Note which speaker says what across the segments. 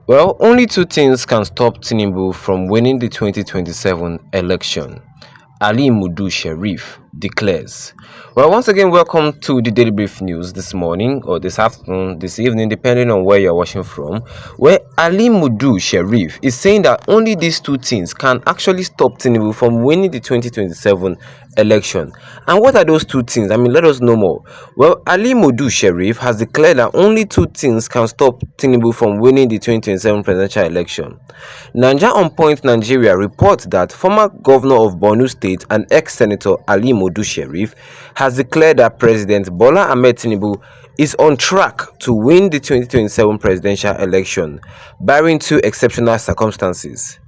Speaker 1: Well, only two things can stop Tinubu from winning the 2027 election. Ali Modu Sheriff declares. Well, once again, welcome to the Daily Brief News this morning or this afternoon, this evening, depending on where you're watching from, where Ali Modu Sheriff is saying that only these two things can actually stop Tinubu from winning the 2027 election. And what are those two things? I mean, let us know more. Well, Ali Modu Sheriff has declared that only two things can stop Tinubu from winning the 2027 presidential election. Naija On Point Nigeria reports that former governor of Borno State and ex-senator Ali Modu Sheriff has declared that President Bola Ahmed Tinubu is on track to win the 2027 presidential election, barring two exceptional circumstances.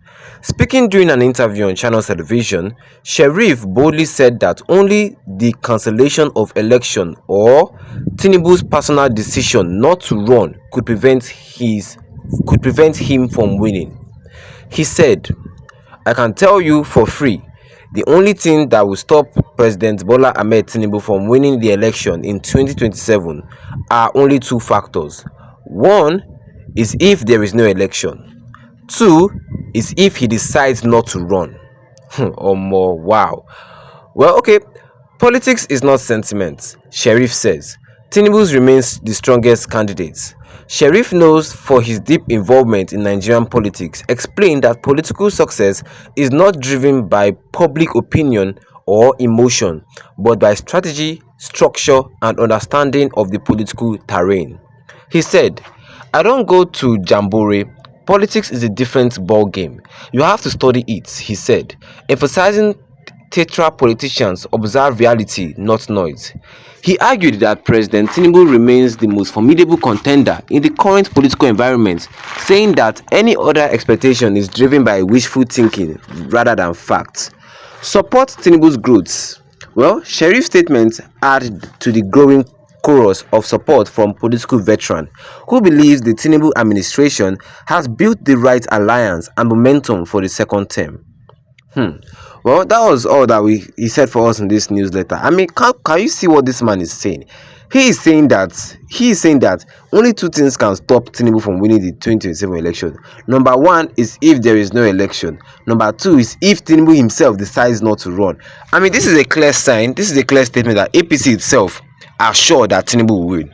Speaker 1: Speaking during an interview on Channel Television, Sheriff boldly said that only the cancellation of election or Tinubu's personal decision not to run could prevent him from winning. He said, "I can tell you for free, the only thing that will stop President Bola Ahmed Tinubu from winning the election in 2027 are only two factors. One is if there is no election. Two is if he decides not to run." Or more, wow. Well, okay, politics is not sentiment, Sheriff says. Tinubu remains the strongest candidate. Sheriff, knows for his deep involvement in Nigerian politics, explained that political success is not driven by public opinion or emotion, but by strategy, structure, and understanding of the political terrain. He said, "I don't go to Jamboree. Politics is a different ball game. You have to study it," he said, emphasizing theatrical politicians observe reality, not noise. He argued that President Tinubu remains the most formidable contender in the current political environment, saying that any other expectation is driven by wishful thinking rather than facts. Support Tinubu's growth. Well, Sheriff's statements add to the growing chorus of support from political veterans who believes the Tinubu administration has built the right alliance and momentum for the second term. Well, that was all that he said for us in this newsletter. I mean, can you see what this man is saying? He is saying that only two things can stop Tinubu from winning the 2027 election. Number one is if there is no election. Number two is if Tinubu himself decides not to run. I mean, this is a clear sign. This is a clear statement that APC itself are sure that Tinubu will win.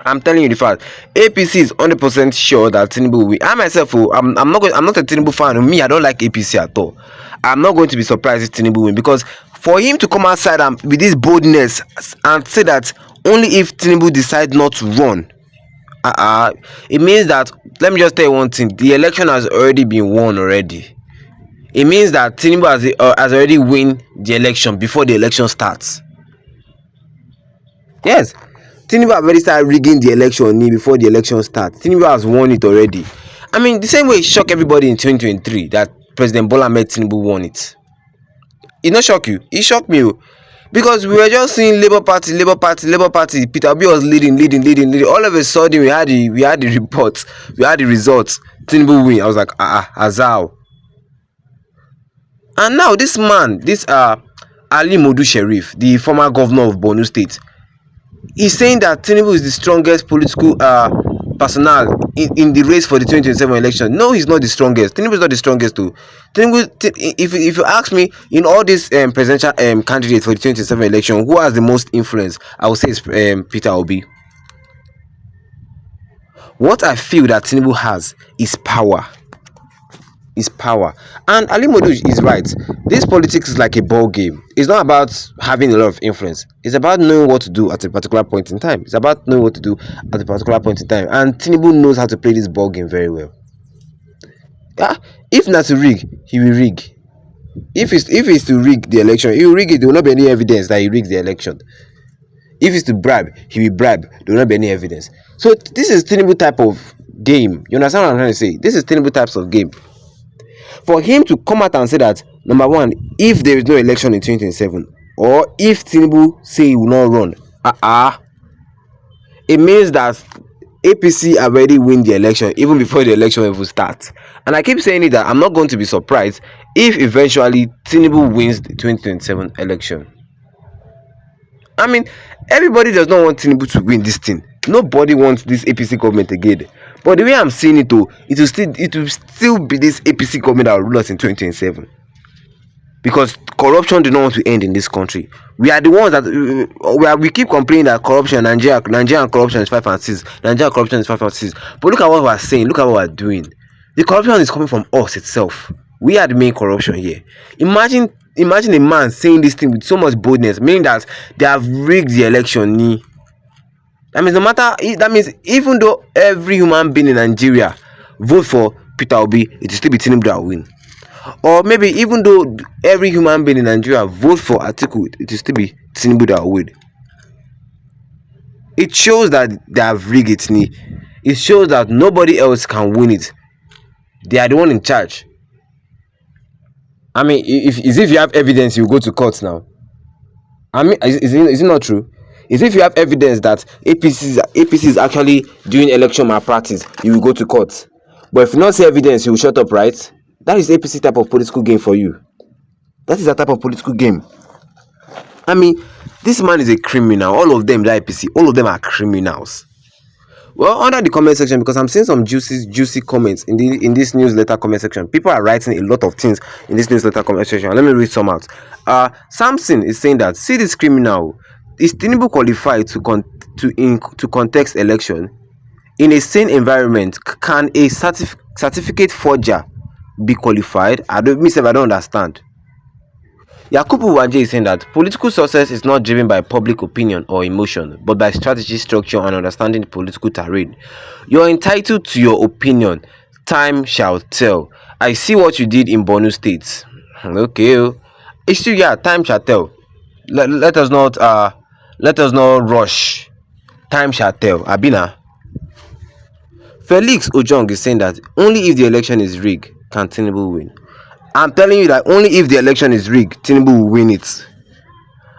Speaker 1: I'm telling you the fact. APC is 100% sure that Tinubu will win. I myself, I'm not a Tinubu fan. Me, I don't like APC at all. I'm not going to be surprised if Tinubu win, because for him to come outside and with this boldness and say that only if Tinubu decides not to run, it means that, let me just tell you one thing: the election has already been won already. It means that Tinubu has already win the election before the election starts. Yes, Tinubu have already started rigging the election before the election starts. Tinubu has won it already. I mean, the same way it shocked everybody in 2023 that President Bola Ahmed Tinubu won it. It not shock you? It shocked me, because we were just seeing Labour Party. Peter Obi was leading. All of a sudden, we had the reports, we had the results. Tinubu win. I was like, Azal. And now this man, Ali Modu Sheriff, the former governor of Borno State, he's saying that Tinubu is the strongest political personnel in the race for the 2027 election. No, he's not the strongest. Tinubu is not the strongest too. If you ask me, in all these presidential candidates for the 2027 election, who has the most influence, I would say it's Peter Obi. What I feel that Tinubu has is power. And Ali Modu is right. This politics is like a ball game. It's not about having a lot of influence. It's about knowing what to do at a particular point in time. And Tinubu knows how to play this ball game very well. If not to rig, he will rig. If it's to rig the election, he will rig it. There will not be any evidence that he rigged the election. If it's to bribe, he will bribe. There will not be any evidence. So this is Tinubu type of game. You understand what I'm trying to say? This is Tinubu types of game. For him to come out and say that, number one, if there is no election in 2027, or if Tinubu say he will not run, it means that APC already win the election even before the election even starts. And I keep saying it, that I'm not going to be surprised if eventually Tinubu wins the 2027 election. I mean, everybody does not want Tinubu to win this thing. Nobody wants this APC government again. But the way I'm seeing it though, it will still be this APC government that will rule us in 2027. Because corruption do not want to end in this country. We are the ones that we keep complaining that corruption, Nigerian corruption is 5 and 6. Nigerian corruption is 5 and 6. But look at what we are saying. Look at what we are doing. The corruption is coming from us itself. We are the main corruption here. Imagine a man saying this thing with so much boldness, meaning that they have rigged the election. That means that means even though every human being in Nigeria vote for Peter Obi, it will still be Tinubu that will win. Or maybe even though every human being in Nigeria vote for Atiku, it will still be Tinubu that will win. It shows that they have rigged it. It shows that nobody else can win it. They are the one in charge. I mean, if you have evidence, you go to court now. I mean, is it not true? Is if you have evidence that APC is actually doing election malpractice, you will go to court. But if you not see evidence, you will shut up, right? That is APC type of political game for you. That is a type of political game. I mean, this man is a criminal. All of them, the APC, all of them are criminals. Well, under the comment section, because I'm seeing some juicy comments in this newsletter comment section. People are writing a lot of things in this newsletter comment section. Let me read some out. Samson is saying that, see this criminal, is Tinubu qualified to contest election in a sane environment? Can a certificate forger be qualified? I don't understand. Yakubu Waje is saying that political success is not driven by public opinion or emotion, but by strategy, structure, and understanding the political terrain. You are entitled to your opinion. Time shall tell. I see what you did in Borno State. Okay, it's still, yeah, time shall tell. Let us not rush. Time shall tell. Abina. Felix Ojong is saying that only if the election is rigged can Tinubu win. I'm telling you that only if the election is rigged, Tinubu will win it.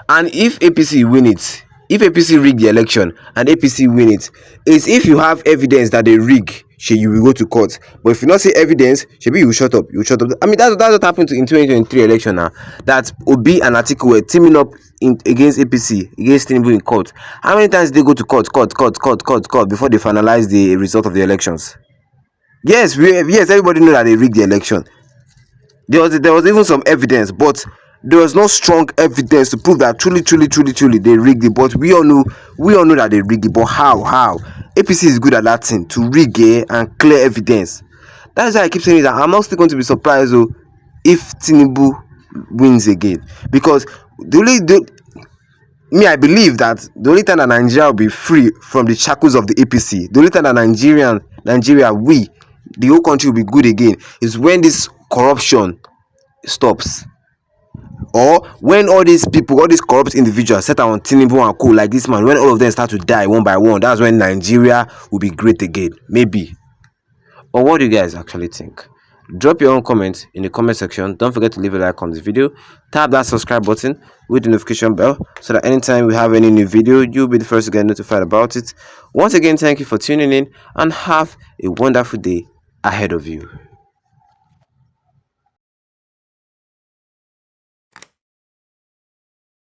Speaker 1: And if APC win it, if APC rig the election and APC win it, is if you have evidence that they rig, you will go to court. But if you not see evidence, you will shut up. You shut up. I mean, that's what happened in 2023 election now. That Obi and Atiku were teaming up against APC, against Tinubu in court. How many times did they go to court before they finalize the result of the elections? Yes, everybody knew that they rigged the election. There was even some evidence, but there was no strong evidence to prove that truly they rigged it. But we all know that they rigged it. But how? APC is good at that thing, to rig it and clear evidence. That's why I keep saying that I'm not still going to be surprised though if Tinubu wins again, because I believe that the only time that Nigeria will be free from the shackles of the APC, the only time that Nigeria, the whole country will be good again, is when this corruption stops, or when all these corrupt individuals set on Tinubu and co, like this man, when all of them start to die one by one, that's when Nigeria will be great again, maybe. Or what do you guys actually think? Drop your own comments in the comment section. Don't forget to leave a like on this video. Tap that subscribe button with the notification bell so that anytime we have any new video, you'll be the first to get notified about it. Once again, thank you for tuning in and have a wonderful day ahead of you.